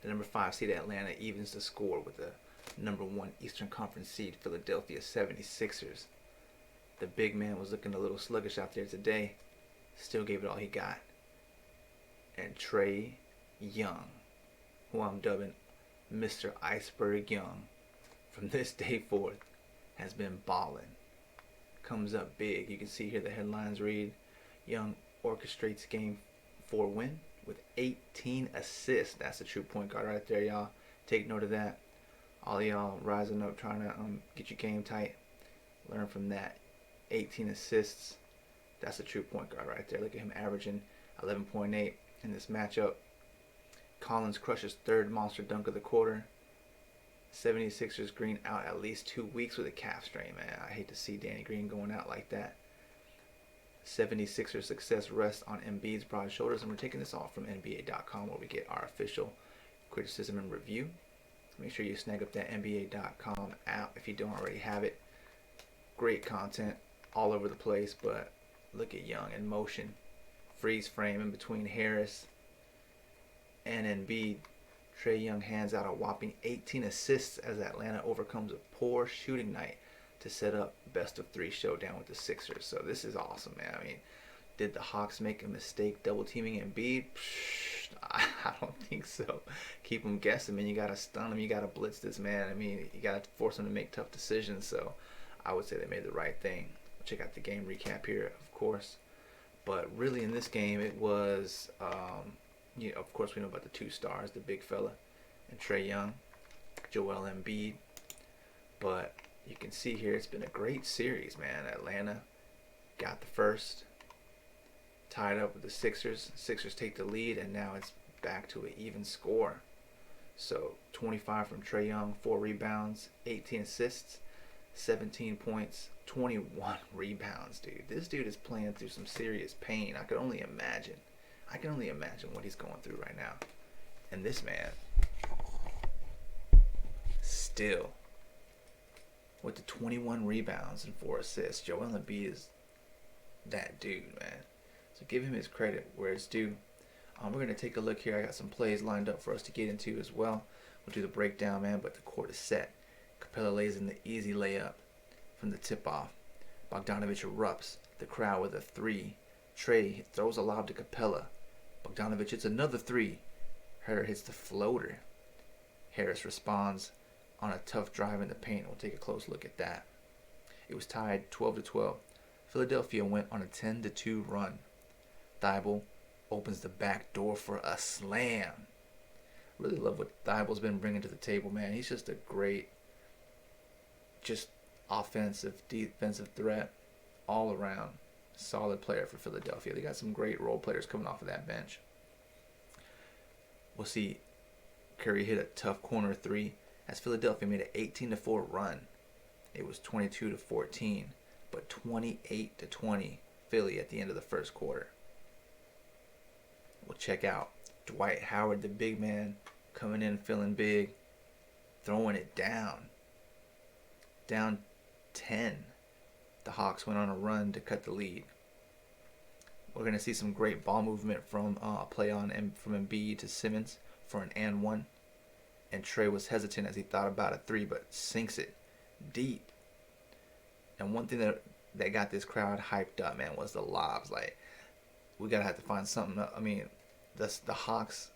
The number 5 seed Atlanta evens the score with the number 1 Eastern Conference seed Philadelphia 76ers. The big man was looking a little sluggish out there today. Still gave it all he got. And Trae Young, who I'm dubbing Mr. Iceberg Young, from this day forth, has been balling. Comes up big. You can see here the headlines read, Young orchestrates game 4 win with 18 assists. That's a true point guard right there, y'all. Take note of that. All y'all rising up trying to get your game tight. Learn from that. 18 assists. That's a true point guard right there. Look at him averaging 11.8 in this matchup. Collins crushes third monster dunk of the quarter. 76ers Green out at least 2 weeks with a calf strain, man. I hate to see Danny Green going out like that. 76ers success rests on Embiid's broad shoulders, and we're taking this off from NBA.com where we get our official criticism and review. Make sure you snag up that NBA.com app if you don't already have it. Great content all over the place, but look at Young in motion. Freeze frame in between Harris and Embiid. Trae Young hands out a whopping 18 assists as Atlanta overcomes a poor shooting night to set up best of 3 showdown with the Sixers. So this is awesome, man. I mean, did the Hawks make a mistake double teaming Embiid? I don't think so. Keep them guessing, man. You got to stun him. You got to blitz this man. I mean, you got to force him to make tough decisions. So I would say they made the right thing. Check out the game recap here, of course. But really in this game, it was, of course, we know about the 2 stars, the big fella, and Trae Young, Joel Embiid. But you can see here, it's been a great series, man. Atlanta got the first, tied up with the Sixers. Sixers take the lead, and now it's back to an even score. So 25 from Trae Young, 4 rebounds, 18 assists, 17 points, 21 rebounds, dude. This dude is playing through some serious pain. I can only imagine what he's going through right now. And this man, still, with the 21 rebounds and 4 assists, Joel Embiid is that dude, man. So give him his credit where it's due. We're going to take a look here. I got some plays lined up for us to get into as well. We'll do the breakdown, man, but the court is set. Capela lays in the easy layup from the tip-off. Bogdanovich erupts the crowd with a 3. Trae throws a lob to Capela. Bogdanovich hits another 3. Huerter hits the floater. Harris responds on a tough drive in the paint. We'll take a close look at that. It was tied 12-12. Philadelphia went on a 10-2 run. Thibault opens the back door for a slam. Really love what Thibault's been bringing to the table, man. He's just a great, just offensive, defensive threat, all around. Solid player for Philadelphia. They got some great role players coming off of that bench. We'll see Curry hit a tough corner 3 as Philadelphia made an 18-4 run. It was 22-14, but 28-20 Philly at the end of the first quarter. We'll check out Dwight Howard, the big man, coming in feeling big, throwing it down. Down 10. The Hawks went on a run to cut the lead. We're going to see some great ball movement from play on from Embiid to Simmons for an and 1. And Trae was hesitant as he thought about a 3, but sinks it deep. And one thing that got this crowd hyped up, man, was the lobs. Like, we gotta have to find something. I mean, the Hawks.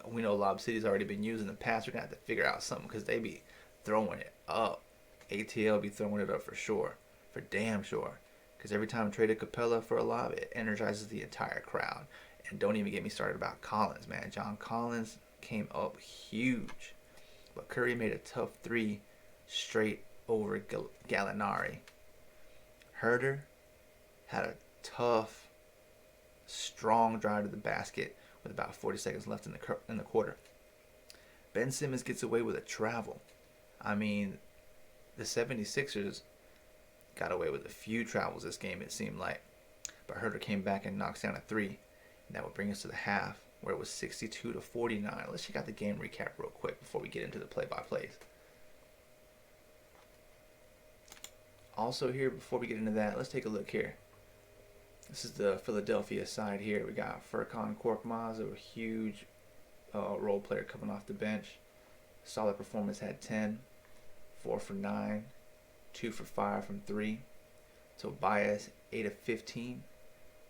We know Lob City's already been used in the past. We're gonna have to figure out something because they be throwing it up. ATL be throwing it up for sure, for damn sure. Because every time Trae to Capela for a lob, it energizes the entire crowd. And don't even get me started about Collins, man. John Collins came up huge, but Curry made a tough 3 straight over Gallinari. Huerter had a tough, strong drive to the basket with about 40 seconds left in the quarter. Ben Simmons gets away with a travel. I mean, the 76ers got away with a few travels this game, it seemed like. But Huerter came back and knocks down a 3. And that would bring us to the half, where it was 62-49. Let's check out the game recap real quick before we get into the play-by-plays. Also here, before we get into that, let's take a look here. This is the Philadelphia side here. We got Furkan Korkmaz, a huge role player coming off the bench. Solid performance, had 10, 4 for 9, 2 for 5 from 3. Tobias, 8 of 15,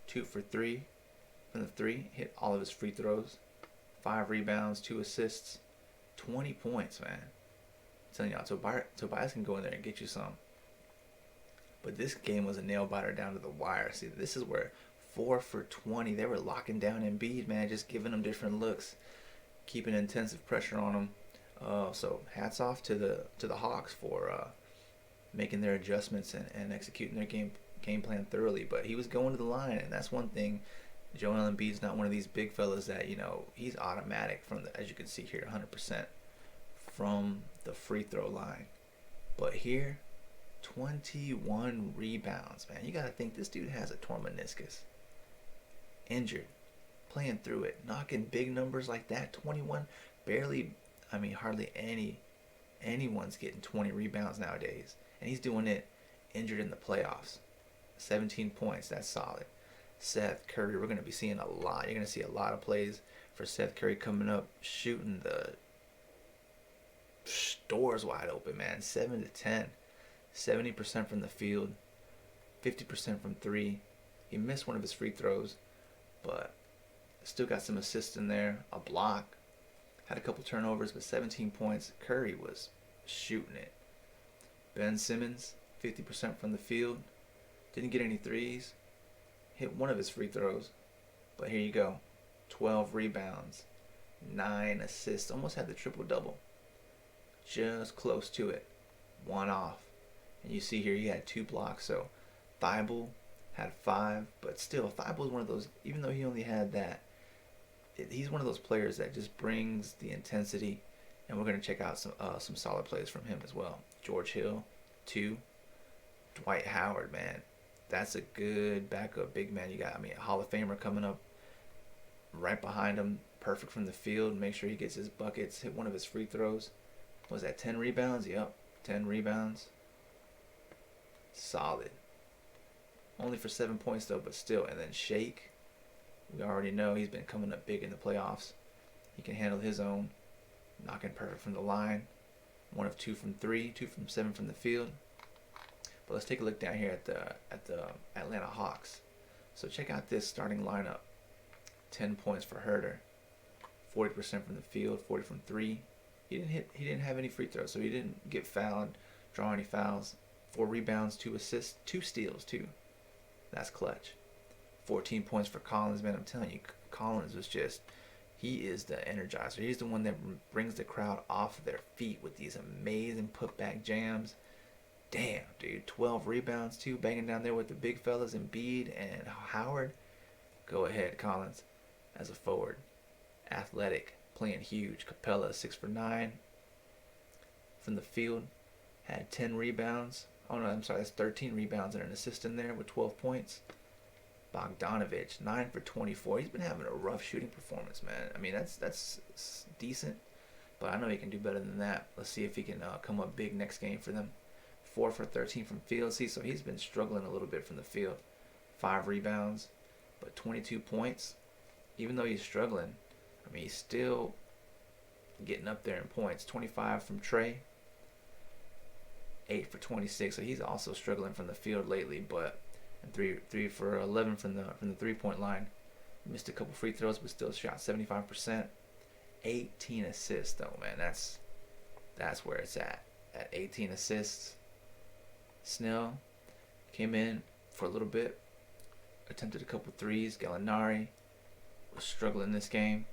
2 for 3 from the 3. Hit all of his free throws. 5 rebounds, 2 assists, 20 points, man. I'm telling y'all, Tobias can go in there and get you some. But this game was a nail biter down to the wire. See, this is where 4 for 20. They were locking down Embiid, man, just giving him different looks, keeping intensive pressure on him. So hats off to the Hawks for making their adjustments and executing their game plan thoroughly. But he was going to the line, and that's one thing. Joel Embiid's not one of these big fellas that, he's automatic from as you can see here, 100% from the free throw line. But here, 21 rebounds, man. You got to think this dude has a torn meniscus. Injured. Playing through it. Knocking big numbers like that. 21. Hardly anyone's getting 20 rebounds nowadays. And he's doing it injured in the playoffs. 17 points. That's solid. Seth Curry, we're going to be seeing a lot. You're going to see a lot of plays for Seth Curry coming up, shooting the doors wide open, man. 7 to 10. 70% from the field, 50% from 3. He missed one of his free throws, but still got some assists in there, a block. Had a couple turnovers, but 17 points. Curry was shooting it. Ben Simmons, 50% from the field. Didn't get any threes. Hit one of his free throws, but here you go. 12 rebounds, 9 assists. Almost had the triple-double. Just close to it. 1 off. And you see here he had 2 blocks. So Thibault had 5, but still Thibault is one of those, even though he only had that, he's one of those players that just brings the intensity. And we're going to check out some solid plays from him as well. George Hill, 2. Dwight Howard, man. That's a good backup big man. You got, a Hall of Famer coming up right behind him. Perfect from the field. Make sure he gets his buckets. Hit one of his free throws. Was that 10 rebounds? Yep, 10 rebounds. Solid. Only for 7 points though, but still. And then Shake, we already know he's been coming up big in the playoffs. He can handle his own. Knocking perfect from the line. 1 of 2 from 3, 2 from 7 from the field. But let's take a look down here at the Atlanta Hawks. So check out this starting lineup. 10 points for Huerter. 40% from the field, 40 from 3. He didn't have any free throws, so he didn't get fouled, draw any fouls. 4 rebounds, 2 assists, 2 steals too. That's clutch. 14 points for Collins, man. I'm telling you, Collins was he is the energizer. He's the one that brings the crowd off their feet with these amazing putback jams. Damn, dude. 12 rebounds too, banging down there with the big fellas, Embiid and Howard. Go ahead, Collins, as a forward. Athletic, playing huge. Capela, 6 for 9 from the field. Had 10 rebounds. Oh no, I'm sorry, that's 13 rebounds and an assist in there with 12 points. Bogdanovich, 9 for 24. He's been having a rough shooting performance, man. That's decent, but I know he can do better than that. Let's see if he can come up big next game for them. 4 for 13 from field. See, so he's been struggling a little bit from the field. 5 rebounds, but 22 points. Even though he's struggling, he's still getting up there in points. 25 from Trae. 8 for 26. So he's also struggling from the field lately, but and 3 for 11 from the 3-point line. Missed a couple free throws, but still shot 75%. 18 assists though, man. That's where it's at. At 18 assists. Snell came in for a little bit, attempted a couple threes. Gallinari was struggling this game.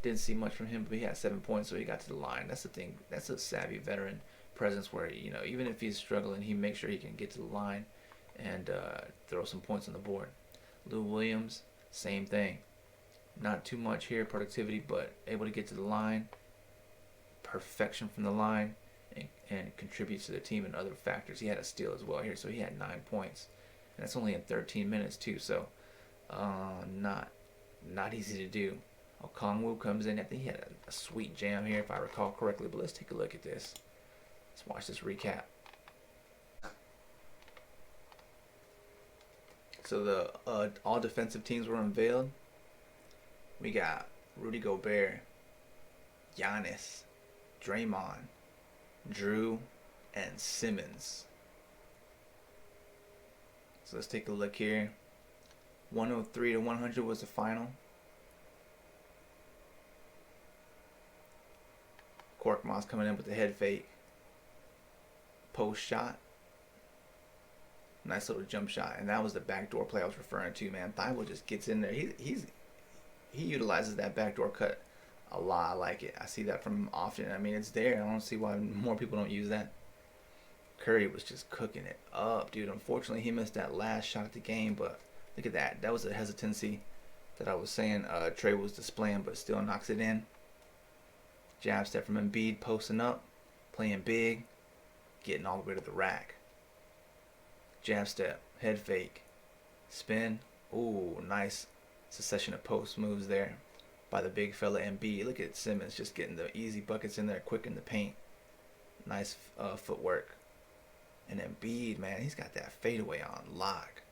Didn't see much from him, but he had 7 points, so he got to the line. That's the thing. That's a savvy veteran presence where, even if he's struggling, he makes sure he can get to the line and throw some points on the board. Lou Williams, same thing. Not too much here, productivity, but able to get to the line. Perfection from the line. And contributes to the team in other factors. He had a steal as well here, so he had 9 points. And that's only in 13 minutes too, so not easy to do. Okongwu comes in. I think he had a sweet jam here, if I recall correctly, but let's take a look at this. Let's watch this recap. So the all defensive teams were unveiled. We got Rudy Gobert, Giannis, Draymond, Drew, and Simmons. So let's take a look here. 103 to 100 was the final. Korkmaz coming in with the head fake. Post shot. Nice little jump shot. And that was the backdoor play I was referring to, man. Thibault just gets in there. He utilizes that backdoor cut a lot. I like it. I see that from him often. I mean, it's there. I don't see why more people don't use that. Curry was just cooking it up, dude. Unfortunately, he missed that last shot of the game, but look at that. That was a hesitancy that I was saying Trae was displaying, but still knocks it in. Jab step from Embiid, posting up, playing big, getting all the way to the rack. Jab step, head fake, spin. Ooh, nice succession of post moves there by the big fella Embiid. Look at Simmons just getting the easy buckets in there quick in the paint. Nice footwork. And Embiid, man, he's got that fadeaway on lock.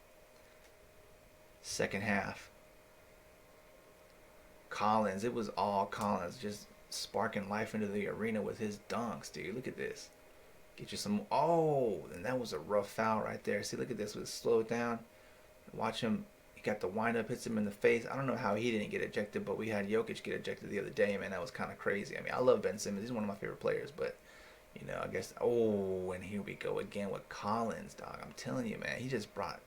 Second half. Collins, it was all Collins, just sparking life into the arena with his dunks, dude. Look at this. Get you some. Oh, and that was a rough foul right there. See, look at this. Was slowed down. Watch him. He got the windup, hits him in the face. I don't know how he didn't get ejected, but we had Jokic get ejected the other day, man. That was kind of crazy. I mean, I love Ben Simmons. He's one of my favorite players, but you know, I guess. Oh, and here we go again with Collins, dog. I'm telling you, man. He just brought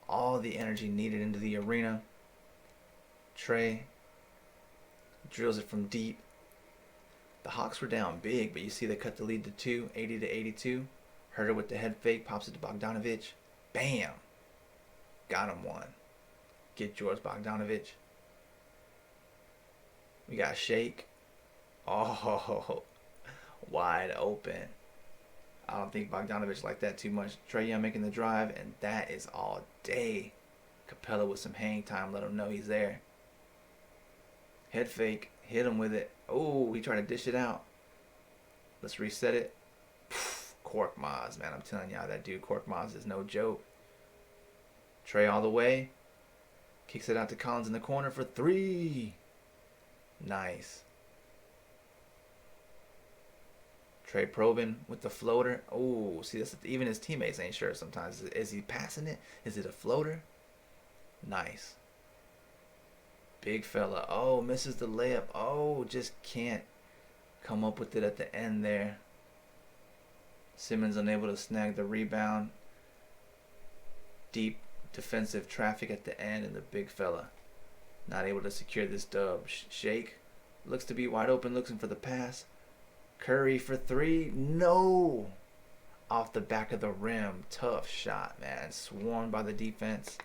all the energy needed into the arena. Trae drills it from deep. The Hawks were down big, but you see they cut the lead to 2, 80 to 82. Huerter with the head fake, pops it to Bogdanovic. Bam! Got him one. Get yours, Bogdanovic. We got Shake. Oh, wide open. I don't think Bogdanovic liked that too much. Trae Young making the drive, and that is all day. Capela with some hang time, let him know he's there. Head fake, hit him with it. Oh, he tried to dish it out. Let's reset it. Korkmaz, man. I'm telling y'all, that dude Korkmaz is no joke. Trae all the way. Kicks it out to Collins in the corner for 3. Nice. Trae probing with the floater. Oh, see, that's, even his teammates ain't sure sometimes. Is he passing it? Is it a floater? Nice. Big fella. Oh, misses the layup. Oh, just can't come up with it at the end there. Simmons unable to snag the rebound. Deep defensive traffic at the end, and the big fella not able to secure this dub. Shake looks to be wide open, looking for the pass. Curry for 3. No! Off the back of the rim. Tough shot, man. Swarmed by the defense.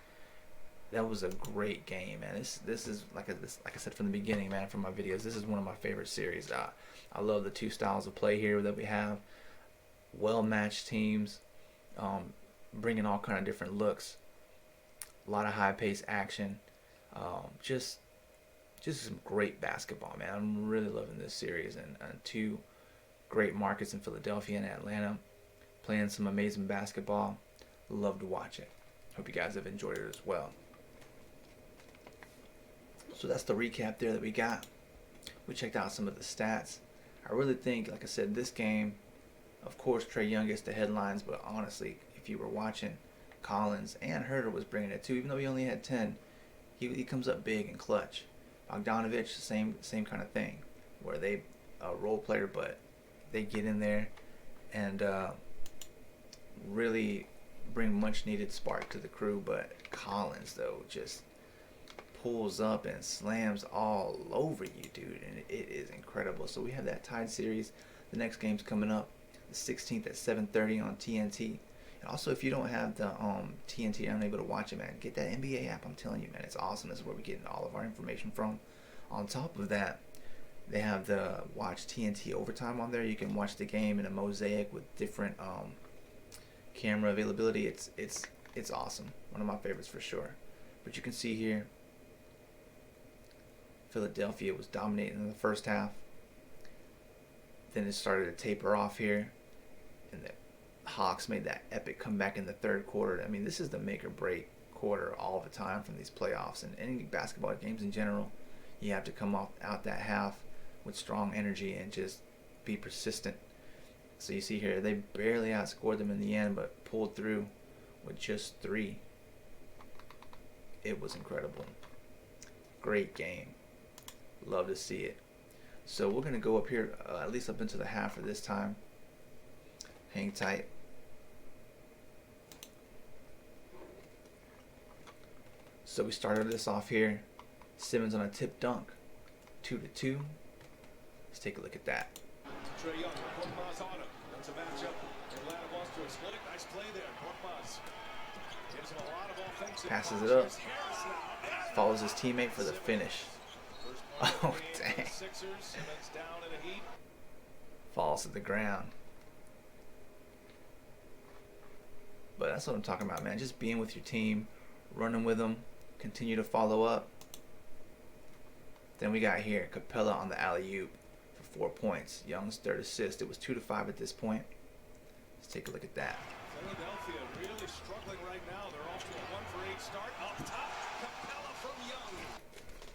That was a great game, man. This is like I said from the beginning, man. From my videos, this is one of my favorite series. I love the two styles of play here that we have. Well-matched teams, bringing all kind of different looks. A lot of high-paced action. Just some great basketball, man. I'm really loving this series, and two great markets in Philadelphia and Atlanta, playing some amazing basketball. Love to watch it. Hope you guys have enjoyed it as well. So that's the recap there that we got. We checked out some of the stats. I really think, like I said, this game, of course, Trae Young gets the headlines, but honestly, if you were watching, Collins and Huerter was bringing it too. Even though he only had 10, he comes up big and clutch. Bogdanovic, same kind of thing, where they a role player, but they get in there and really bring much needed spark to the crew. But Collins, though, just pulls up and slams all over you, dude, and it is incredible. So we have that tied series. The next game's coming up the 16th at 7:30 on TNT. And also, if you don't have the TNT, unable to watch it, man, get that NBA app. I'm telling you, man, it's awesome. This is where we're getting all of our information from. On top of that, they have the Watch TNT Overtime on there. You can watch the game in a mosaic with different camera availability. It's awesome. One of my favorites for sure. But you can see here, Philadelphia was dominating in the first half. Then it started to taper off here, and the Hawks made that epic comeback in the third quarter. I mean, this is the make or break quarter all the time from these playoffs and any basketball games in general. You have to come out that half with strong energy and just be persistent. So you see here, they barely outscored them in the end, but pulled through with just 3. It was incredible. Great game. Love to see it. So we're going to go up here, at least up into the half for this time. Hang tight. So we started this off here. Simmons on a tip dunk. 2-2. Let's take a look at that. Trae Young, Korkmaz on him. That's a matchup. Atlanta wants to exploit it. Nice play there. Korkmaz gives him a lot of offensive. Passes it up. Follows his teammate for the finish. Oh, dang. Falls to the ground. But that's what I'm talking about, man. Just being with your team, running with them, continue to follow up. Then we got here Capela on the alley-oop for 4 points. Young's third assist. It was 2-5 at this point. Let's take a look at that. Philadelphia really struggling right now. They're off to a 1-for-8 start. Up top, Capela from Young.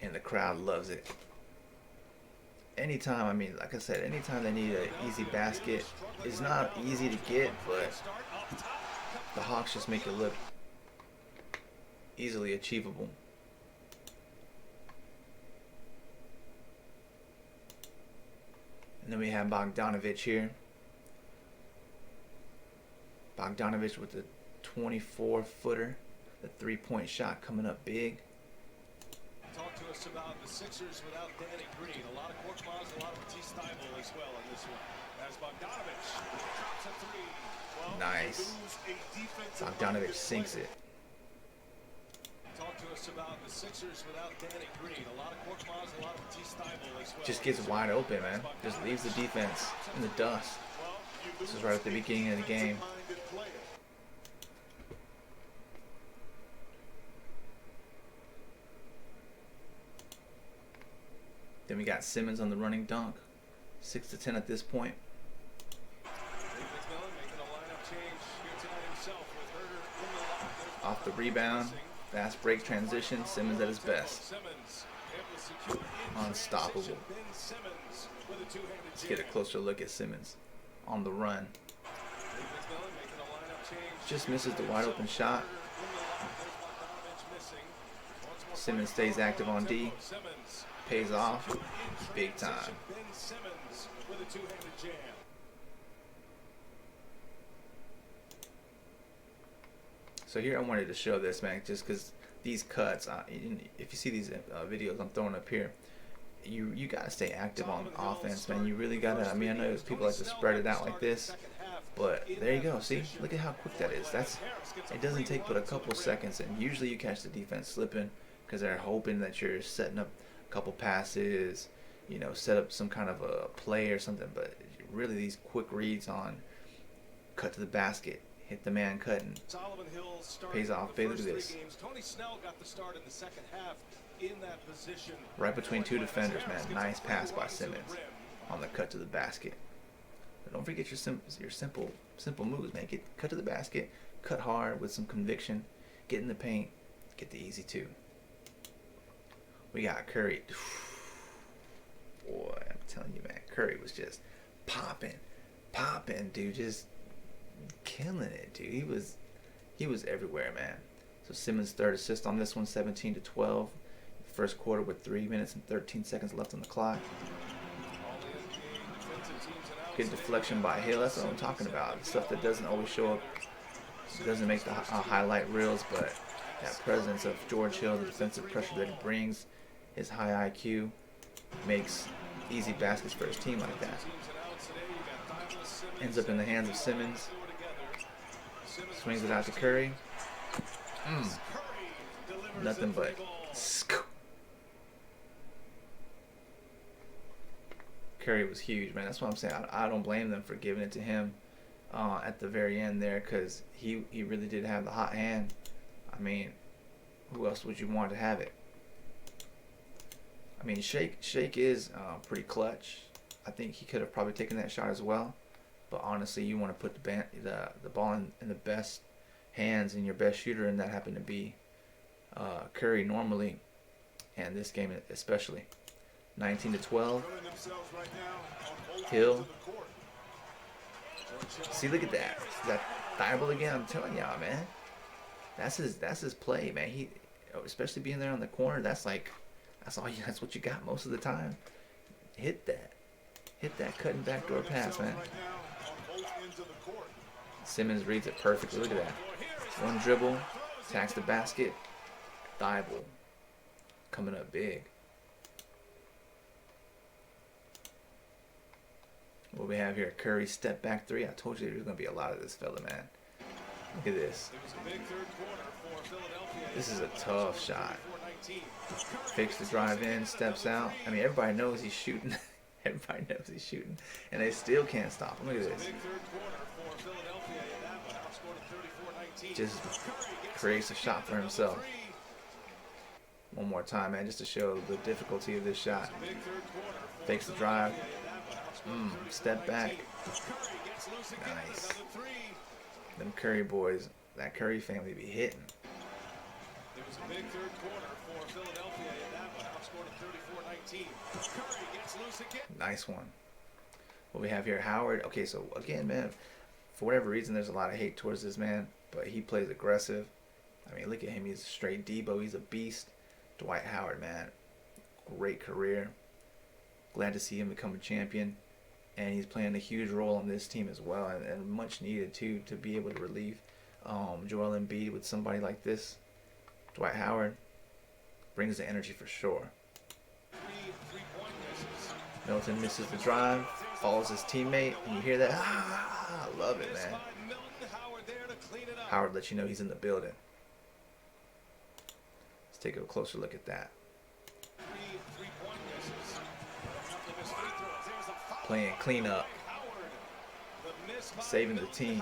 And the crowd loves it. Anytime, I mean, like I said, anytime they need an easy basket, it's not easy to get, but the Hawks just make it look easily achievable. And then we have Bogdanovich here. Bogdanovich with the 24-footer, the 3-point shot coming up big. Talk to us about the Sixers without Danny Green. A lot of Korkmaz, a lot of Matisse Thybulle as well in this one. As Bogdanovich drops a 3. Well, nice. Bogdanovich sinks it. Talk to us about the Sixers without Danny Green. A lot of Korkmaz, a lot of Matisse Thybulle as well. Just gets wide open, man. Just leaves the defense in the dust. This is right at the beginning of the game. Then we got Simmons on the running dunk. 6-10 at this point. Off the rebound. Fast break transition. Simmons at his best. Unstoppable. Let's get a closer look at Simmons on the run. Just misses the wide open shot. Simmons stays active on D. Pays off big time. So here I wanted to show this, man, just because these cuts, if you see these videos I'm throwing up here, you got to stay active on offense, man. You really got to, I mean, I know people like to spread it out like this, but there you go. See, look at how quick that is. It doesn't take but a couple seconds, and usually you catch the defense slipping because they're hoping that you're setting up a couple passes, you know, set up some kind of a play or something, but really these quick reads on cut to the basket, hit the man cutting, pays off. Look at this. Tony Snell got the start in the second half in that position. Right between two defenders, man. Nice pass by Simmons on the cut to the basket. But don't forget your simple moves, man. Cut to the basket, cut hard with some conviction, get in the paint, get the easy 2. We got Curry. Boy, I'm telling you, man, Curry was just popping, dude, just killing it, dude. He was everywhere, man. So Simmons' third assist on this one, 17-12. First quarter with 3 minutes and 13 seconds left on the clock. Good deflection by Hill. That's what I'm talking about. The stuff that doesn't always show up, doesn't make the highlight reels, but that presence of George Hill, the defensive pressure that he brings, his high IQ, makes easy baskets for his team like that. Ends up in the hands of Simmons. Swings it out to Curry. Nothing but scoop. Curry was huge, man. That's what I'm saying. I don't blame them for giving it to him at the very end there, because he really did have the hot hand. I mean, who else would you want to have it? I mean, Shake is pretty clutch. I think he could have probably taken that shot as well. But honestly, you want to put the ball in the best hands and your best shooter, and that happened to be Curry normally, and this game especially. 19 to 12. Putting themselves right now on both ends Hill. of the court. See, look at that. That Thibault again. I'm telling y'all, man. That's his play, man. He, especially being there on the corner. That's like, that's all. That's what you got most of the time. Hit that cutting backdoor pass, man. Right now on both ends of the court. Simmons reads it perfectly. Look at that. One dribble, attacks the basket. Thibault coming up big. What we have here, Curry step back three. I told you there's going to be a lot of this fella, man. Look at this. This is a tough shot. Fakes the drive in, steps out. I mean, everybody knows he's shooting. Everybody knows he's shooting. And they still can't stop him. Look at this. Just creates a shot for himself. One more time, man, just to show the difficulty of this shot. Fakes the drive. Step back. Nice. Them Curry boys, that Curry family be hitting. There was a big third quarter for Philadelphia in that one, outscored 34-19. Curry gets loose again. Nice one. What we have here, Howard. Okay, so again, man, for whatever reason, there's a lot of hate towards this man, but he plays aggressive. I mean, look at him. He's a straight Debo. He's a beast. Dwight Howard, man, great career. Glad to see him become a champion. And he's playing a huge role on this team as well, and much needed too, to be able to relieve Joel Embiid with somebody like this. Dwight Howard brings the energy for sure. Milton misses the drive, follows his teammate, and you hear that. I love it, man. Howard lets you know he's in the building. Let's take a closer look at that. Playing cleanup, saving the team.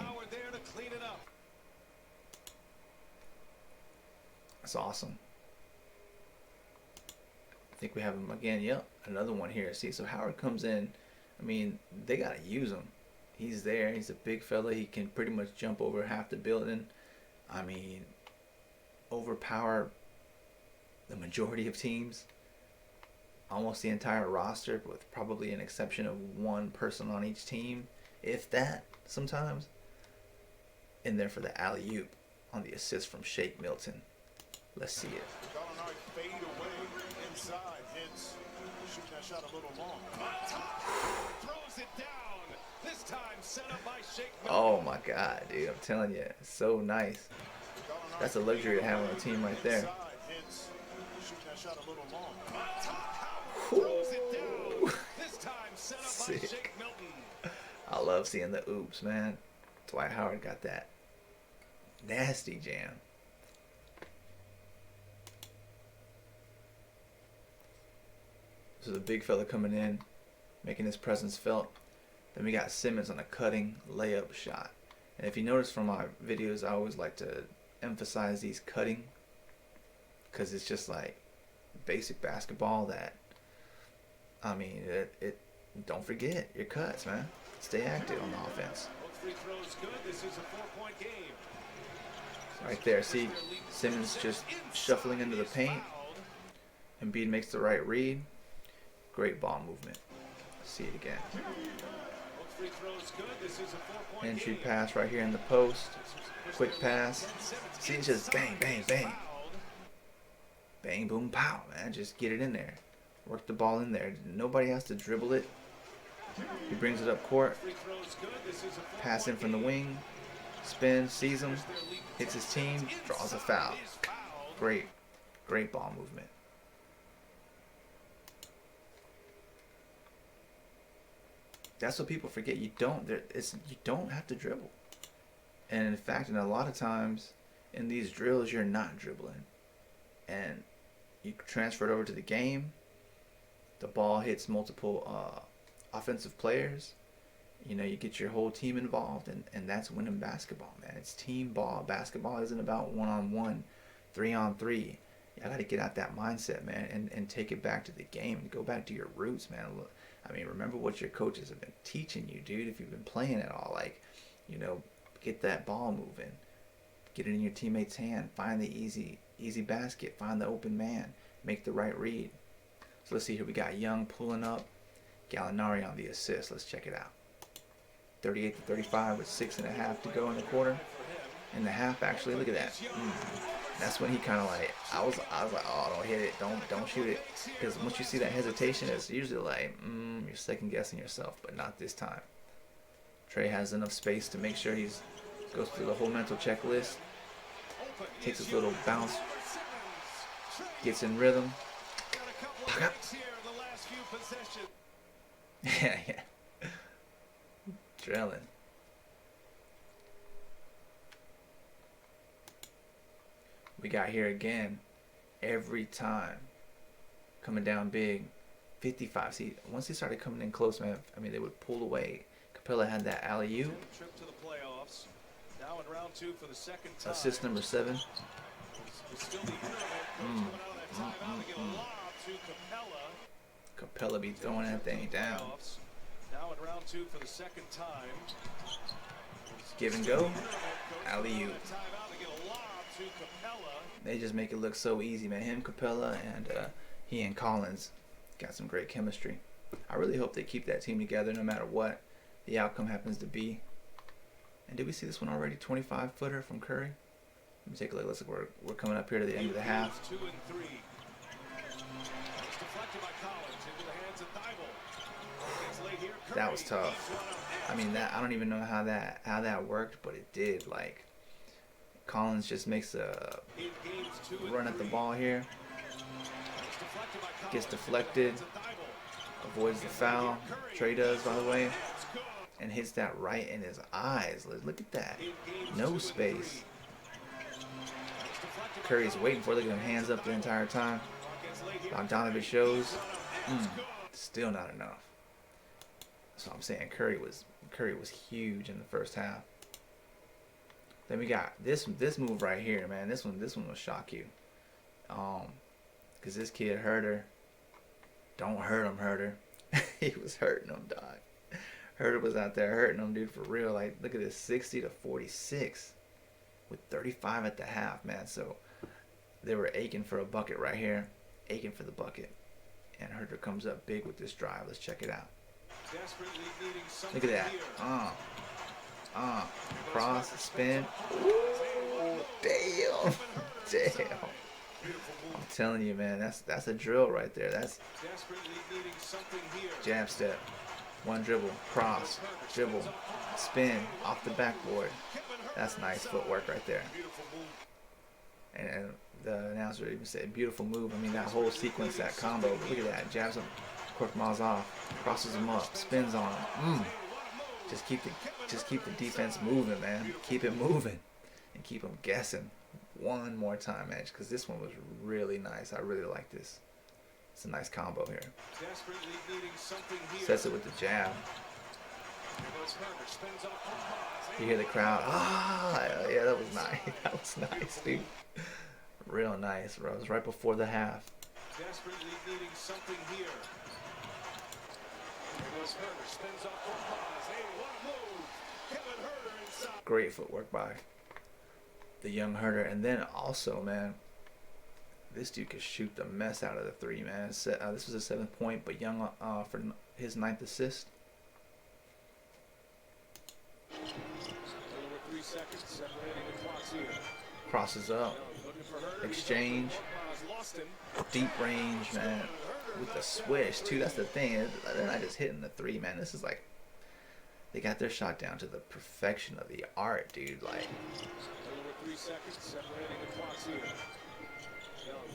That's awesome. I think we have him again. Yep, another one here. See, so Howard comes in. I mean, they gotta use him. He's there. He's a big fella. He can pretty much jump over half the building. I mean, overpower the majority of teams. Almost the entire roster, with probably an exception of one person on each team, if that, sometimes. In there for the alley-oop on the assist from Shake Milton. Let's see it. Fade away inside, hence shooting that shot a little long. Throws it down. This time set up by Shake Milton. Oh my God, dude! I'm telling you, it's so nice. That's a luxury to have on a team right there. Hence shooting that shot a little long. Sick. I love seeing the oops, man. Dwight Howard got that nasty jam. So the big fella coming in, making his presence felt. Then we got Simmons on a cutting layup shot. And if you notice from my videos, I always like to emphasize these cutting, because it's just like basic basketball that, I mean, it don't forget your cuts, man. Stay active on the offense. Right there, see Simmons just shuffling into the paint. Embiid makes the right read. Great ball movement. See it again. Entry pass right here in the post. Quick pass. See, it's just bang, bang, bang. Bang, boom, pow, man. Just get it in there. Work the ball in there. Nobody has to dribble it. He brings it up court. Pass in from the wing. Spins, sees him. Hits his team. Draws a foul. Great. Great ball movement. That's what people forget. You don't have to dribble. And in fact, in a lot of times in these drills, you're not dribbling. And you transfer it over to the game. The ball hits multiple offensive players. You know, you get your whole team involved, and that's winning basketball, man. It's team ball. Basketball isn't about one-on-one, three-on-three. You got to get out that mindset, man, and take it back to the game and go back to your roots, man. I mean, remember what your coaches have been teaching you, dude, if you've been playing at all. Like, you know, get that ball moving. Get it in your teammate's hand. Find the easy basket. Find the open man. Make the right read. So let's see here. We got Young pulling up, Gallinari on the assist. Let's check it out. 38-35 with 6.5 to go in the quarter. In the half, actually. Look at that. That's when he kind of like, I was like, oh, don't hit it, don't shoot it, because once you see that hesitation, it's usually like, you're second guessing yourself, but not this time. Trae has enough space to make sure he's goes through the whole mental checklist, takes his little bounce, gets in rhythm. Yeah, yeah. Drilling. We got here again, every time, coming down big, 55. See, once he started coming in close, man, I mean, they would pull away. Capela had that alley-oop. Trip to the playoffs. Now in round 2 for the second time. Assist number 7. Capela be throwing that thing down. Now in round 2 for the second time. Give and go. Alley-oop. They just make it look so easy, man. Him, Capela, and he and Collins got some great chemistry. I really hope they keep that team together no matter what the outcome happens to be. And did we see this one already? 25-footer from Curry. Let me take a look. Let's look. We're coming up here to the end of the half. 2 and 3. It's deflected by Collins into the hands of Thibault. That was tough. I mean, that I don't even know how that worked, but it did. Like, Collins just makes a run at the ball here. Gets deflected. Avoids the foul. Trae does, by the way. And hits that right in his eyes. Look at that. No space. Curry's waiting for it. Look at him, hands up the entire time. Bogdanovich shows. Still not enough. So I'm saying Curry was huge in the first half. Then we got this move right here, man. This one will shock you. Cause this kid Huerter, don't hurt him, Huerter. He was hurting him, dog. Huerter was out there hurting him, dude, for real. Like, look at this, 60-46 with 35 at the half, man. So they were aching for a bucket right here, aching for the bucket. And Huerter comes up big with this drive. Let's check it out. Look at that. Cross, spin. Ooh, damn. Damn. I'm telling you, man, that's a drill right there. That's jab step. One dribble, cross, dribble, spin, off the backboard. That's nice footwork right there. And the announcer even said, beautiful move. I mean, that whole sequence, that combo. Look at that. Jabs him, Korkmaz off, crosses him up, spins on him. Just keep the defense moving, man. Keep it moving, and keep them guessing. One more time, man, because this one was really nice. I really like this. It's a nice combo here. Sets it with the jab. You hear the crowd. Yeah, that was nice. That was nice, dude. Real nice, bro. It was right before the half. Desperately needing something here. Great footwork by the young Huerter. And then also, man, this dude could shoot the mess out of the three, man. This was a 7th point, but Young for his 9th assist. Crosses up, exchange, deep range, man, with the swish too. That's the thing. They're not just hitting the three, man. This is like, they got their shot down to the perfection of the art, dude. Like, 3 seconds separating the clocks here.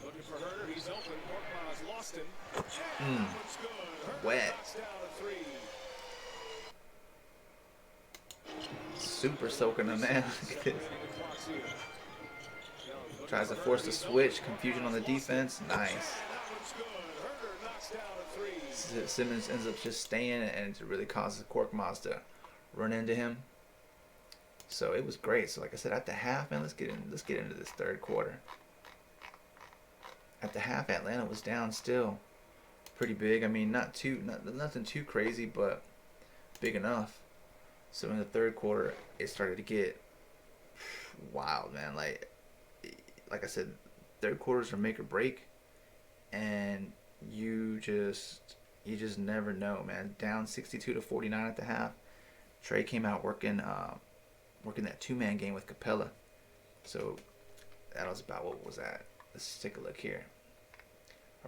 Looking for Huerter, he's open. Korkmaz lost him. Wet. Super soaking him, man. Look at this. Tries to force the switch. Confusion on the defense. Nice. Simmons ends up just staying, and it really causes Korkmaz to run into him. So it was great. So like I said, at the half, man, let's get into this third quarter. At the half, Atlanta was down still, pretty big. I mean, nothing too crazy, but big enough. So in the third quarter, it started to get wild, man. Like I said, third quarters are make or break, and you just never know, man. Down 62-49 at the half. Trae came out working that two-man game with Capela. So that was about, what was that? Let's take a look here.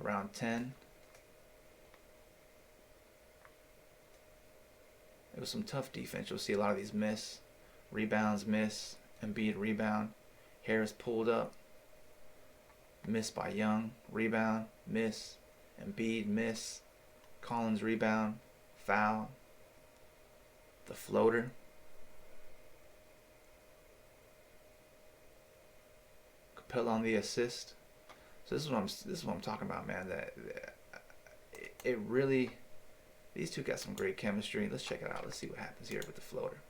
Around 10. It was some tough defense. You'll see a lot of these miss. Rebounds miss. Embiid rebound. Harris pulled up. Miss by Young. Rebound. Miss. Embiid miss. Collins rebound. Foul. The floater. Capela on the assist. So this is what I'm talking about, man. That it really, these two got some great chemistry. Let's check it out. Let's see what happens here with the floater.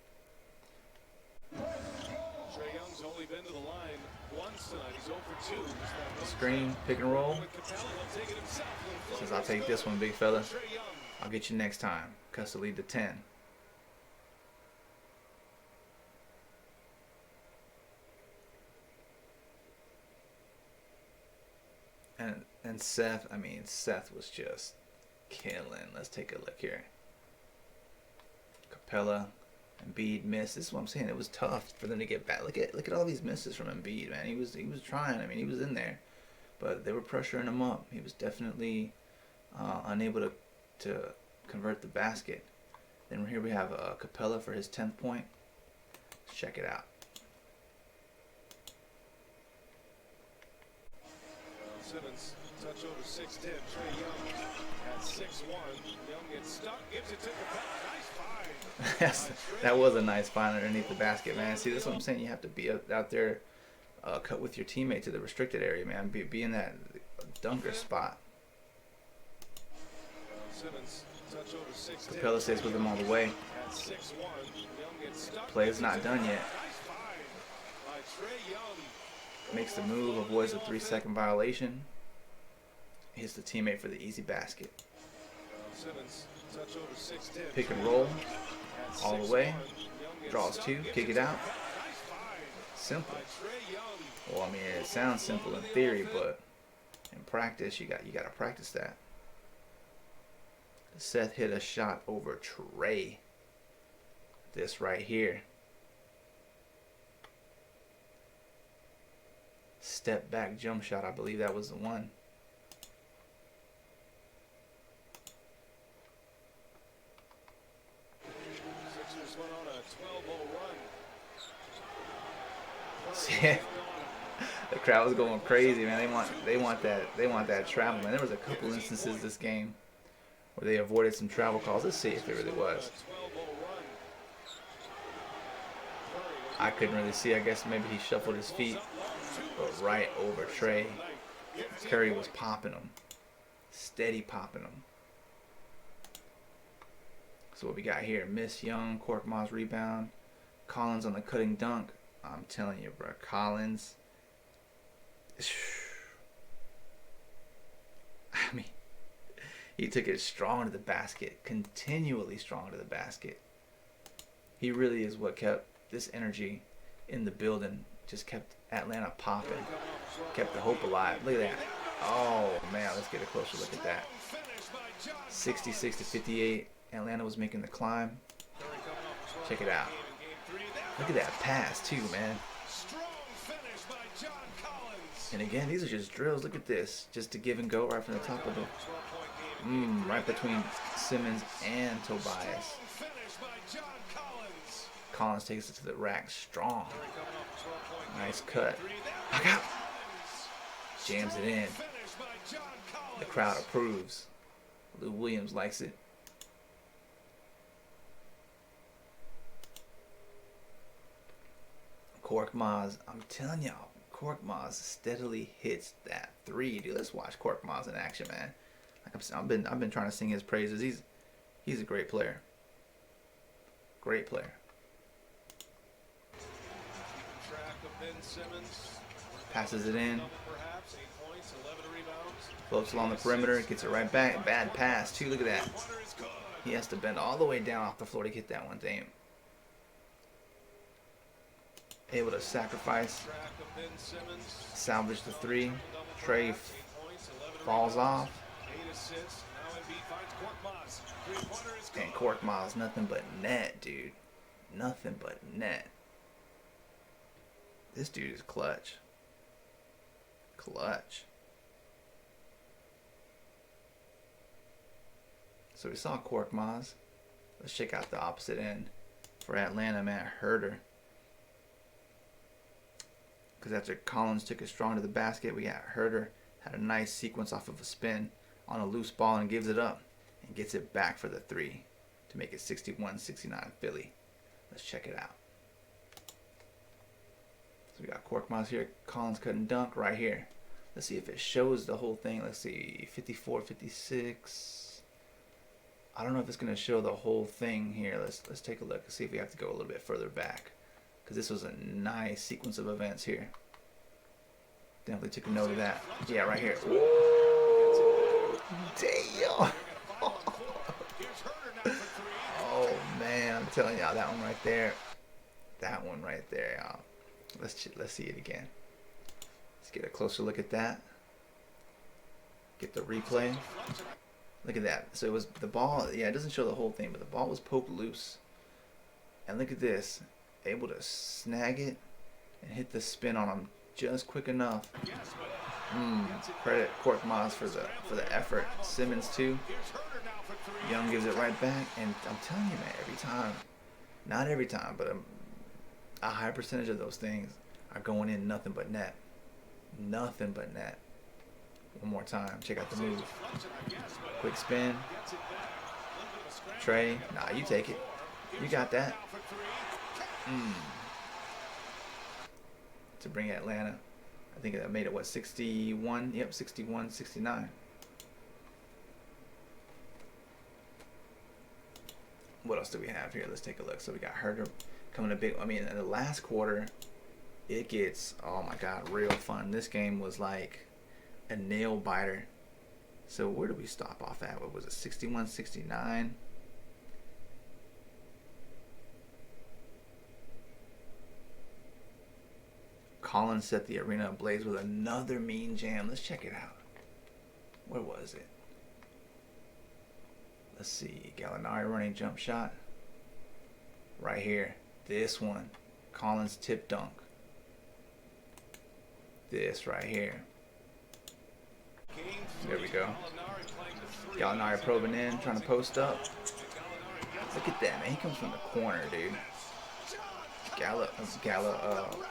Trae Young's only been to the line once tonight. He's 0 for 2. Screen, pick and roll. Says, I'll take this one, big fella. I'll get you next time. Cuts the lead to 10. And Seth was just killing. Let's take a look here. Capela, Embiid missed. This is what I'm saying. It was tough for them to get back. Look at all these misses from Embiid, man. He was trying. I mean, he was in there, but they were pressuring him up. He was definitely unable to convert the basket. Then here we have Capela for his 10th point. Let's check it out. Simmons, touch over 6'10". Trae Young at 6'1". Young gets stuck, gives it to Capela. Nice find. That was a nice find underneath the basket, man. See, that's what I'm saying. You have to be out there, cut with your teammate to the restricted area, man. Be in that dunker spot. Simmons, touch over 6'10". Capela stays with him all the way. At 6'1". Young gets stuck. Play's not done yet. Nice find by Trae Young. Makes the move, avoids a 3-second violation. Hits the teammate for the easy basket. Simmons, touch over 6'10". Pick and roll all the way. Draws two, kick it out. Simple. Well, I mean, it sounds simple in theory, but in practice, you got to practice that. Seth hit a shot over Trae. This right here. Step back jump shot. I believe that was the one. Sixers went on a 12-0 run. Yeah. The crowd was going crazy, man. They want that travel, man. There was a couple instances this game where they avoided some travel calls. Let's see if it really was. I couldn't really see. I guess maybe he shuffled his feet. But right over Trae. Curry was popping him. Steady popping him. So what we got here? Miss Young, Korkmaz rebound. Collins on the cutting dunk. I'm telling you, bro. Collins. I mean, he took it strong to the basket. Continually strong to the basket. He really is what kept this energy in the building. Just kept Atlanta popping. Kept the hope alive. Look at that. Oh, man. Let's get a closer look at that. 66-58. Atlanta was making the climb. Check it out. Look at that pass, too, man. And again, these are just drills. Look at this. Just to give and go right from the top of the... right between Simmons and Tobias. Collins takes it to the rack strong. Nice cut. Back out. Jams it in. The crowd approves. Lou Williams likes it. Korkmaz, I'm telling y'all, Korkmaz steadily hits that three, dude. Let's watch Korkmaz in action, man. Like I've been trying to sing his praises. He's a great player. Great player. Passes it in. Floats along the perimeter. Gets it right back. Bad pass, too. Look at that. He has to bend all the way down off the floor to get that one. Damn. Able to sacrifice. Salvage the three. Trae falls off. 8 assists. Now Embiid finds Korkmaz. Three-pointer is good. And Korkmaz, nothing but net, dude. Nothing but net. This dude is clutch. Clutch. So we saw Korkmaz. Let's check out the opposite end for Atlanta, man. Huerter. Because after Collins took it strong to the basket, we got Huerter. Had a nice sequence off of a spin on a loose ball and gives it up. And gets it back for the three to make it 61-69 Philly. Let's check it out. So we got Korkmaz here. Collins couldn't dunk right here. Let's see if it shows the whole thing. Let's see. 54, 56. I don't know if it's going to show the whole thing here. Let's take a look and see if we have to go a little bit further back. Because this was a nice sequence of events here. Definitely took a note of that. Yeah, right here. Whoa! Damn! Oh, man. I'm telling y'all, that one right there. That one right there, y'all. Let's see it again. Let's get a closer look at that. Get the replay. Look at that. So it was the ball. Yeah, it doesn't show the whole thing, but the ball was poked loose. And look at this. Able to snag it and hit the spin on him just quick enough. Credit Korkmaz for the effort. Simmons too. Young gives it right back, and I'm telling you, man, every time, not every time, but a high percentage of those things are going in nothing but net. Nothing but net. One more time. Check out the move. Quick spin. Trae. Nah, you take it. You got that. To bring Atlanta. I think that made it, what, 61? Yep, 61, 69. What else do we have here? Let's take a look. So we got Huerter coming a big. I mean, in the last quarter, it gets, oh my God, real fun. This game was like a nail biter. So where do we stop off at? What was it, 61, 69? Collins set the arena ablaze with another mean jam. Let's check it out. Where was it? Let's see. Gallinari running jump shot. Right here. This one. Collins tip dunk. This right here. There we go. Gallinari probing in, trying to post up. Look at that, man. He comes from the corner, dude.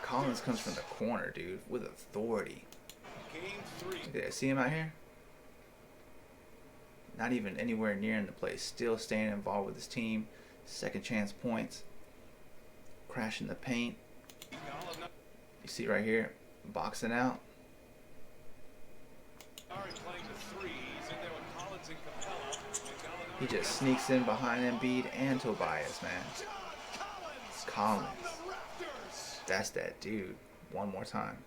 Collins comes from the corner, dude, with authority. Look at that. See him out here? Not even anywhere near in the place. Still staying involved with his team. Second chance points. Crashing the paint. You see right here, boxing out. He just sneaks in behind Embiid and Tobias, man. Collins. That's that dude. One more time.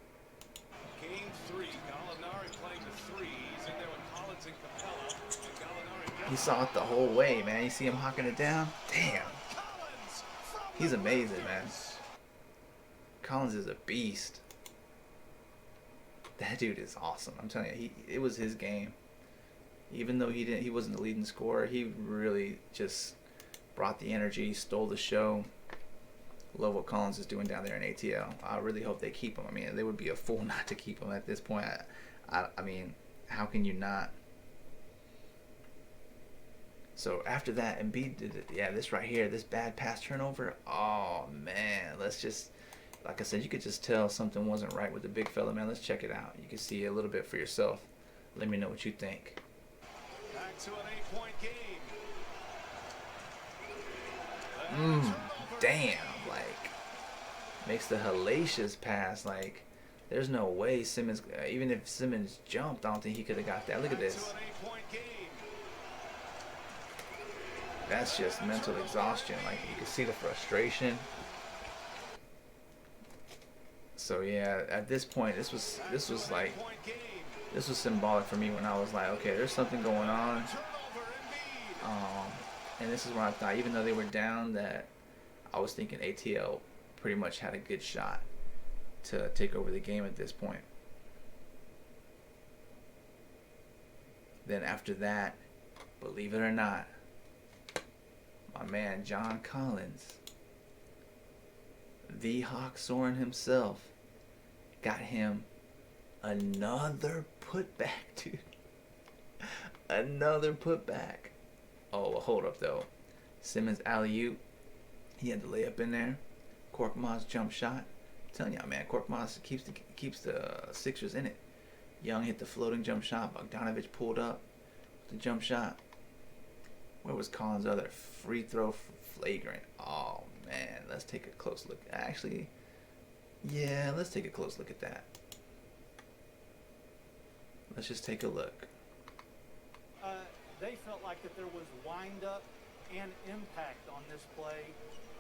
Game 3, Gallinari playing the threes in there with Collins and Capela. He saw it the whole way, man. You see him hawking it down? Damn. He's amazing, man. Collins is a beast. That dude is awesome. I'm telling you, it was his game. Even though he wasn't the leading scorer, he really just brought the energy, stole the show. Love what Collins is doing down there in ATL. I really hope they keep him. I mean, they would be a fool not to keep him at this point. I mean, how can you not? So after that, Embiid did it. Yeah, this right here, this bad pass turnover. Oh, man. Let's just, like I said, you could just tell something wasn't right with the big fella, man. Let's check it out. You can see a little bit for yourself. Let me know what you think. Back to an 8-point game. Damn, like, makes the hellacious pass. Like, there's no way Simmons, even if Simmons jumped, I don't think he could have got that. Look at this. That's just mental exhaustion. Like, you can see the frustration. So yeah, at this point, this was symbolic for me when I was like, okay, there's something going on. And this is where I thought, even though they were down, that I was thinking ATL pretty much had a good shot to take over the game at this point. Then after that, believe it or not, my man John Collins, the Hawk Soaring himself, got him another putback, dude. Another putback. Oh, well, hold up though. Simmons alley-oop. He had the layup in there. Korkmaz jump shot. I'm telling y'all, man, Korkmaz keeps the Sixers in it. Young hit the floating jump shot. Bogdanovich pulled up the jump shot. Where was Collins' other free throw flagrant? Oh man, let's take a close look. Actually, yeah, let's take a close look at that. Let's just take a look. They felt like that there was wind up and impact on this play.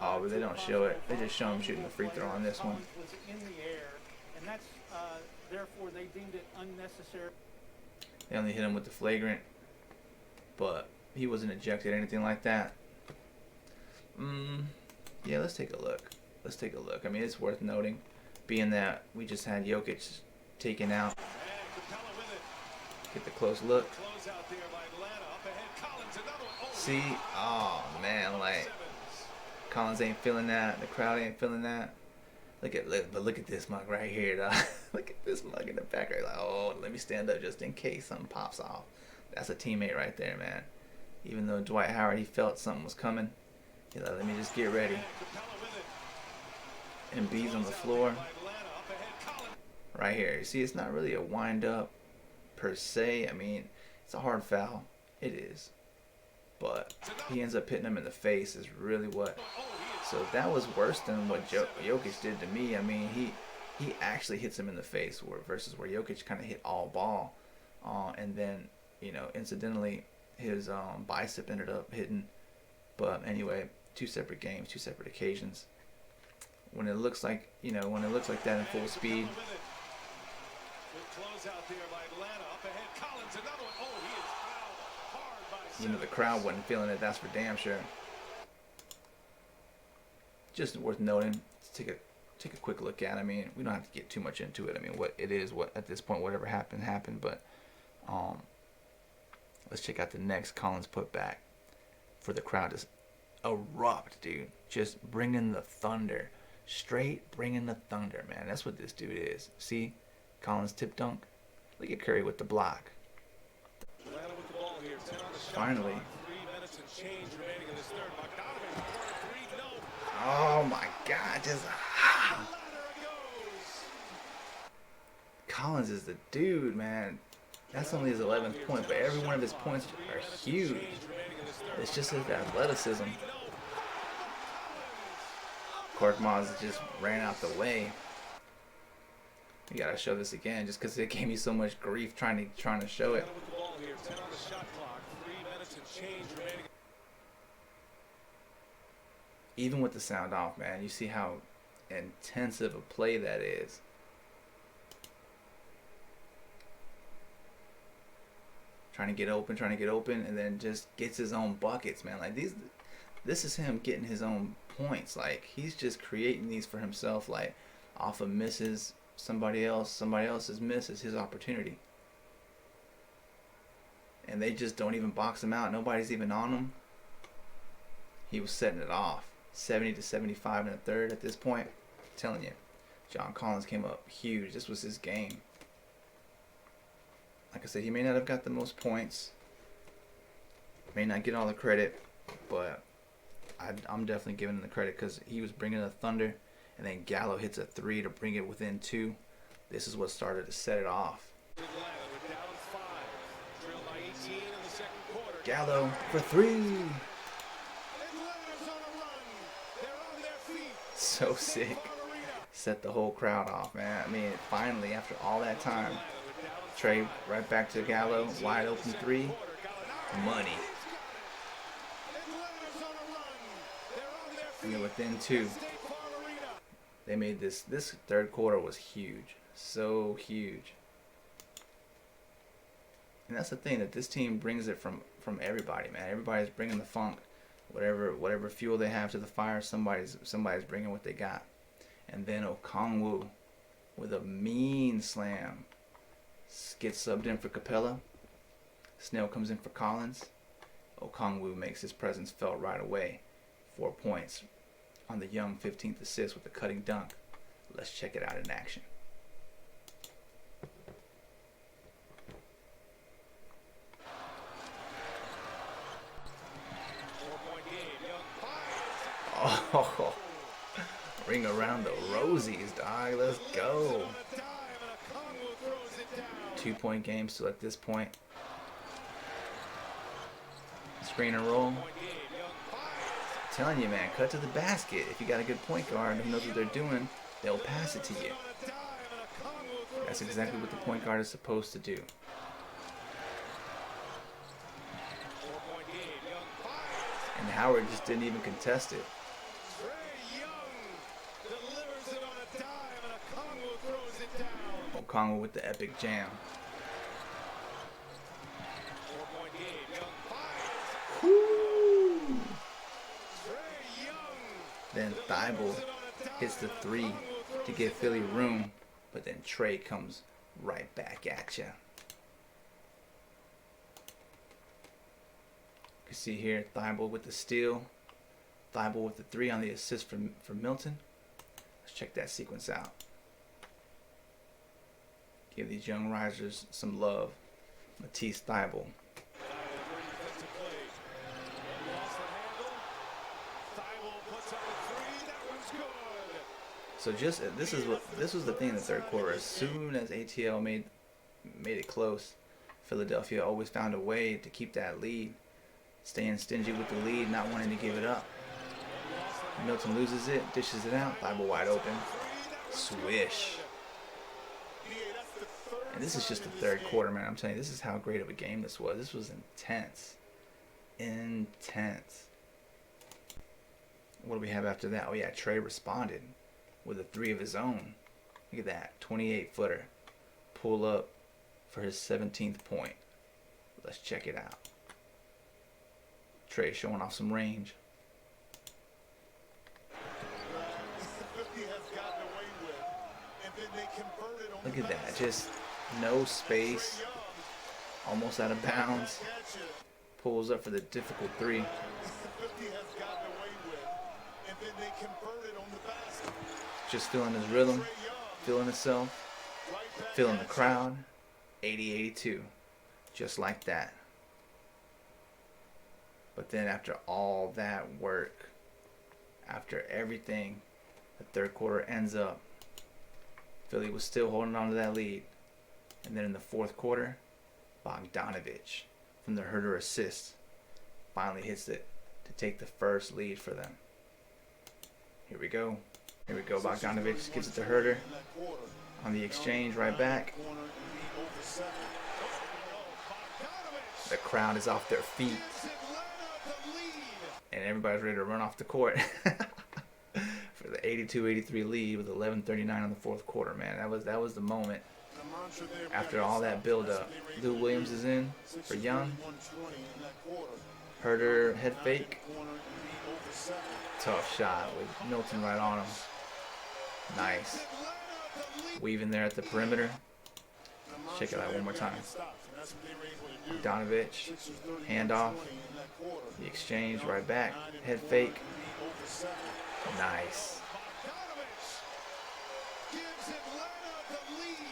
Oh, but they don't show it. They just show him shooting the free throw on this one. Collins was in the air, and that's therefore they deemed it unnecessary. They only hit him with the flagrant, but he wasn't ejected or anything like that. Yeah, let's take a look. Let's take a look. I mean, it's worth noting, being that we just had Jokic taken out. Get the close look. See? Oh, man, like, Collins ain't feeling that. The crowd ain't feeling that. Look at this mug right here, dog. Look at this mug in the back. Right, like, oh, let me stand up just in case something pops off. That's a teammate right there, man. Even though Dwight Howard, he felt something was coming. He's like, let me just get ready. Embiid's on the floor. Right here. You see, it's not really a wind up per se. I mean, it's a hard foul. It is. But he ends up hitting him in the face is really what. So that was worse than what Jokic did to me. I mean, he actually hits him in the face versus where Jokic kind of hit all ball. And then, you know, incidentally, his bicep ended up hitting. But anyway, two separate games, two separate occasions. When it looks like, you know, when it looks like that in full speed. You know, the crowd wasn't feeling it, that's for damn sure. Just worth noting. Let's take a quick look at it. I mean, we don't have to get too much into it. I mean, what it is, what at this point, whatever happened. But let's check out the next Collins putback for the crowd to erupt, dude. Just bringing the thunder. Straight bringing the thunder, man. That's what this dude is. See? Collins tip dunk. Look at Curry with the block. Finally. Oh my God, just Collins is the dude, man. That's only his 11th point, but every one of his points are huge. It's just his athleticism. Korkmaz just ran out the way. You gotta show this again, just because it gave me so much grief trying to show it. Even with the sound off, man, you see how intensive a play that is. Trying to get open, and then just gets his own buckets, man. Like this is him getting his own points. Like he's just creating these for himself, like off of misses. Somebody else's miss is his opportunity. And they just don't even box him out. Nobody's even on him. He was setting it off. 70 to 75 in the third at this point. I'm telling you, John Collins came up huge. This was his game. Like I said, he may not have got the most points. May not get all the credit. But I'm definitely giving him the credit because he was bringing the thunder. And then Gallo hits a three to bring it within two. This is what started to set it off. Gallo for three. So sick. Set the whole crowd off, man. I mean, finally, after all that time, Trae right back to Gallo. Wide open three. Money. And then within two. They made this third quarter was huge. So huge. And that's the thing, that this team brings it from everybody, man. Everybody's bringing the funk. Whatever fuel they have to the fire, somebody's bringing what they got. And then Okongwu with a mean slam gets subbed in for Capela. Snell comes in for Collins. Okongwu makes his presence felt right away. 4 points on the young 15th assist with a cutting dunk. Let's check it out in action. Oh, ring around the rosies, dog. Let's go. 2-point game still at this point. Screen and roll. I'm telling you, man, cut to the basket. If you got a good point guard who knows what they're doing, they'll pass it to you. That's exactly what the point guard is supposed to do. And Howard just didn't even contest it. Okongwu with the epic jam. Woo! Then Thibault hits the 3 to give Philly room, but then Trae comes right back at you. You can see here Thibault with the steal, Thibault with the 3 on the assist from Milton. Let's check that sequence out. Give these young risers some love. Matisse Thibault. So just this was the thing in the third quarter. As soon as ATL made it close, Philadelphia always found a way to keep that lead, staying stingy with the lead, not wanting to give it up. Milton loses it, dishes it out, Thibault wide open, swish. And this is just the third quarter, man. I'm telling you, this is how great of a game this was. This was intense. Intense. What do we have after that? Oh yeah, Trae responded with a 3 of his own. Look at that, 28-footer. Pull up for his 17th point. Let's check it out. Trae showing off some range. Look at that, just no space, almost out of bounds. Pulls up for the difficult 3. Just feeling his rhythm, feeling himself, feeling the crowd. 80-82, just like that. But then after all that work, after everything, the third quarter ends up. Philly was still holding on to that lead. And then in the fourth quarter, Bogdanovich from the Huerter assist finally hits it to take the first lead for them. Here we go. Here we go. Bogdanovich gives it to Huerter on the exchange right back. The crowd is off their feet. And everybody's ready to run off the court for the 82-83 lead with 11:39 on the fourth quarter, man. That was the moment. After all that build-up, Lou Williams is in for Young. Huerter head fake. Tough shot with Milton right on him. Nice. Weaving there at the perimeter. Check it out one more time. Donovich, handoff. The exchange right back. Head fake. Nice.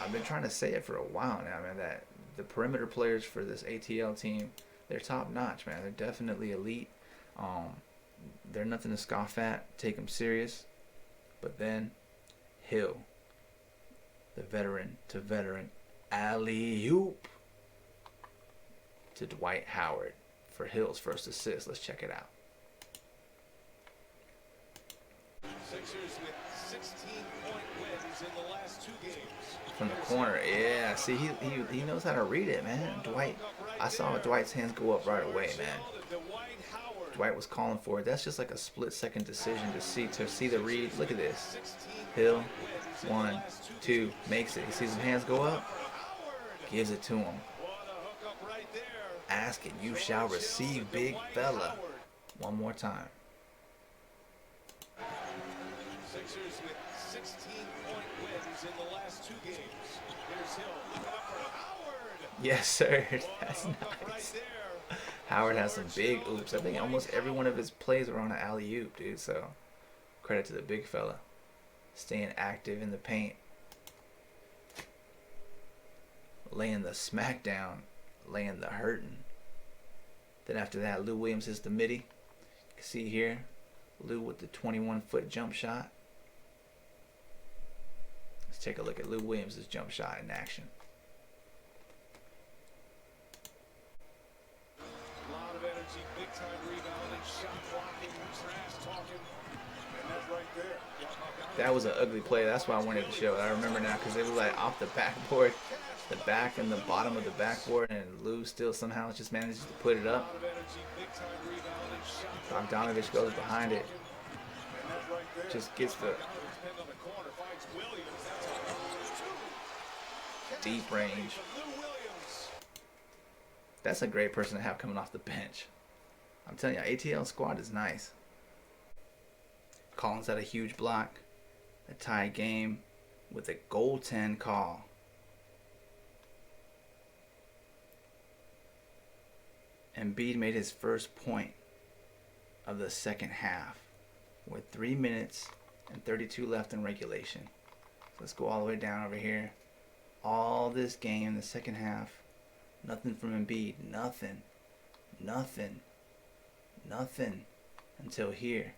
I've been trying to say it for a while now, man, that the perimeter players for this ATL team, they're top notch, man. They're definitely elite. They're nothing to scoff at. Take them serious. But then Hill, the veteran to veteran, alley-oop to Dwight Howard for Hill's first assist. Let's check it out. Sixers with 16-point wins in the last 2 games. From the corner, yeah. See, he knows how to read it, man. Dwight, I saw Dwight's hands go up right away, man. Dwight was calling for it. That's just like a split-second decision to see the read. Look at this. Hill, 1, 2, makes it. He sees his hands go up, gives it to him. Ask and you shall receive, big fella. One more time. Sixers with 16-point wins in the last 2 games. Here's Hill looking up for Howard. Yes, sir. That's Whoa, right nice. there. Howard has some Forward big show oops. I to think Dwight almost every one of his Howard. plays were on an alley oop, dude. So credit to the big fella, staying active in the paint, laying the smack down, laying the hurting. Then after that, Lou Williams hits the midi. You can see here, Lou with the 21-foot jump shot. Let's take a look at Lou Williams' jump shot in action. A lot of energy, big time rebounding, shot blocking, trash talking, and that's right there. That was an ugly play. That's why I wanted to show it. I remember now because it was like off the backboard, the back and the bottom of the backboard, and Lou still somehow just manages to put it A up. lot of energy, big time rebounding, shot blocking, Bogdanovich goes behind it, and that's right there. just gets the Bogdanovich pinned on the corner, finds Williams. That's a deep range. Lou Williams. That's a great person to have coming off the bench. I'm telling you, ATL squad is nice. Collins had a huge block, a tie game with a goaltend call. Embiid made his first point of the second half with 3 minutes and 32 left in regulation. So let's go all the way down over here. All this game, the second half, nothing from Embiid. Nothing. Nothing. Nothing until here.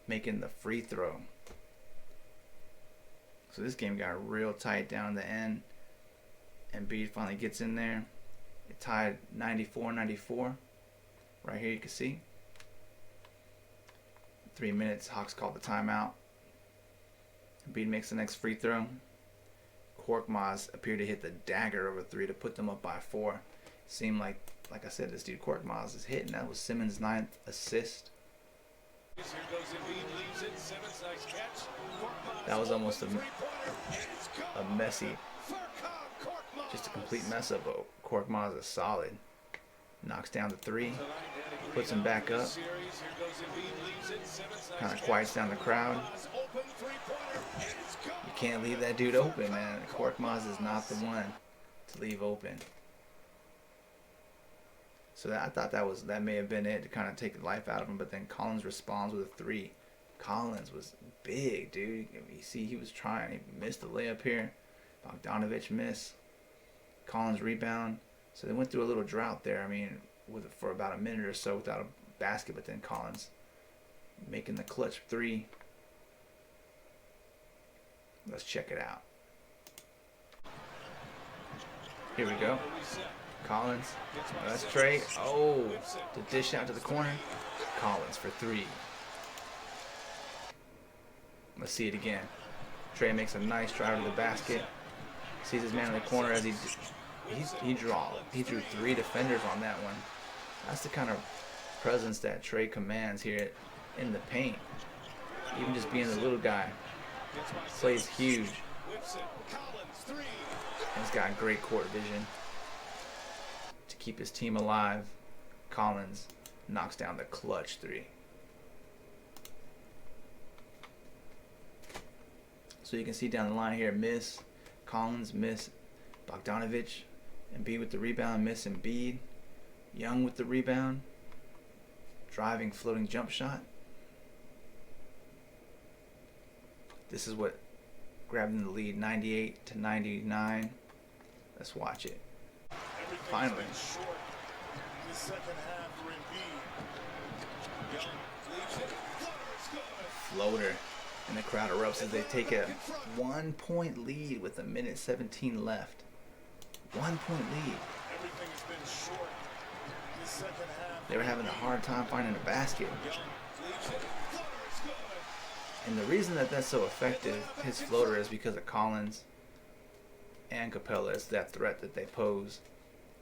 Making the free throw. So this game got real tight down the end. Embiid finally gets in there. It tied 94-94. Right here you can see. 3 minutes. Hawks called the timeout. Embiid makes the next free throw. Korkmaz appeared to hit the dagger over three to put them up by 4. Seemed like I said, this dude Korkmaz is hitting. That was Simmons' 9th assist. Here goes Embiid, leaves it. Simmons, nice catch. Korkmaz That was almost open three-pointer. It's a gone. messy, Korkmaz. just a complete mess up. But Korkmaz is solid. Knocks down the 3. Puts him back up. Kind of quiets down the crowd. You can't leave that dude open, man. Korkmaz is not the one to leave open. So I thought that may have been it to kind of take the life out of him. But then Collins responds with a 3. Collins was big, dude. You see, he was trying. He missed the layup here. Bogdanovich missed. Collins rebound. So they went through a little drought there. I mean, for about a minute or so without a basket. But then Collins making the clutch 3. Let's check it out. Here we go. Collins. That's Trae. Oh, the dish out to the corner. Collins for 3. Let's see it again. Trae makes a nice drive to the basket. Sees his man in the corner as he drew 3 defenders on that one. That's the kind of presence that Trae commands here in the paint. Even just being the little guy. Plays huge. And he's got great court vision to keep his team alive. Collins knocks down the clutch 3. So you can see down the line here, miss. Collins, miss. Bogdanovich. Embiid with the rebound, miss Embiid. Young with the rebound. Driving, floating jump shot. This is what grabbed them the lead, 98-99. Let's watch it. Finally. Floater. And the crowd erupts as they take a 1-point lead with 1:17 left. 1-point lead. They were having a hard time finding a basket. And the reason that that's so effective, his floater, is because of Collins and Capela. It's that threat that they pose,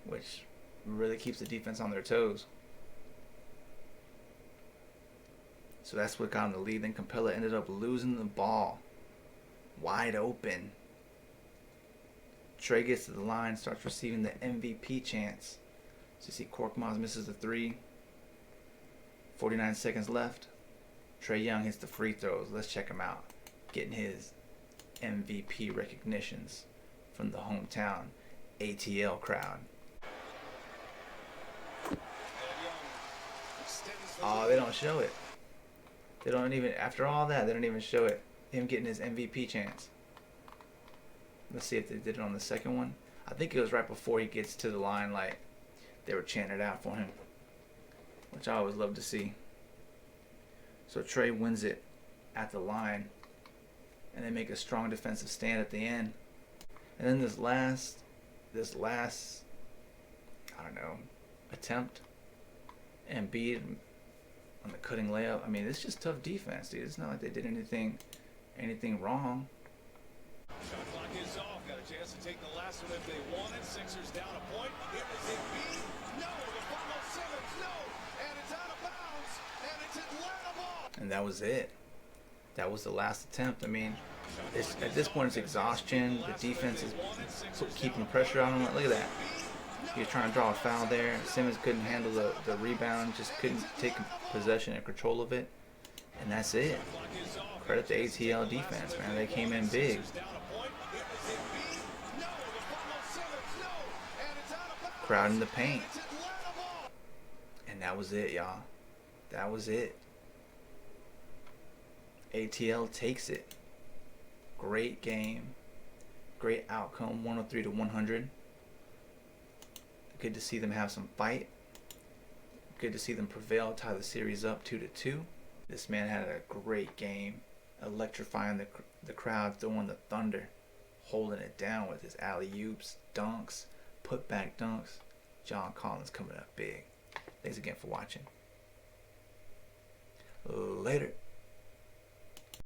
which really keeps the defense on their toes. So that's what got him the lead. Then Capela ended up losing the ball. Wide open. Trae gets to the line, starts receiving the MVP chance. So you see Korkmaz misses the 3. 49 seconds left. Trae Young hits the free throws. Let's check him out. getting his MVP recognitions from the hometown ATL crowd. Oh, they don't show it. They don't even, after all that, they don't even show it. Him getting his MVP chance. Let's see if they did it on the second one. I think it was right before he gets to the line, like they were chanting it out for him, which I always love to see. So Trae wins it at the line, and they make a strong defensive stand at the end. And then this last, I don't know, attempt, Embiid on the cutting layup. I mean, it's just tough defense, dude. It's not like they did anything wrong. Shot clock is off. Got a chance to take the last one if they wanted. Sixers down a point. Here is Embiid. No, the follow Simmons. No, and it's out of bounds, and it's Atlanta ball. And that was it. That was the last attempt. I mean, at this point, it's exhaustion. The defense is keeping pressure on him. Look at that. He was trying to draw a foul there. Simmons couldn't handle the rebound, just couldn't take possession and control of it. And that's it. Credit the ATL defense, man. They came in big. Crowd in the paint. And that was it, y'all. That was it. ATL takes it. Great game. Great outcome, 103-100. Good to see them have some fight. Good to see them prevail, tie the series up 2-2. This man had a great game, electrifying the crowd, throwing the thunder, holding it down with his alley-oops, dunks, put-back dunks. John Collins coming up big. Thanks again for watching. Later.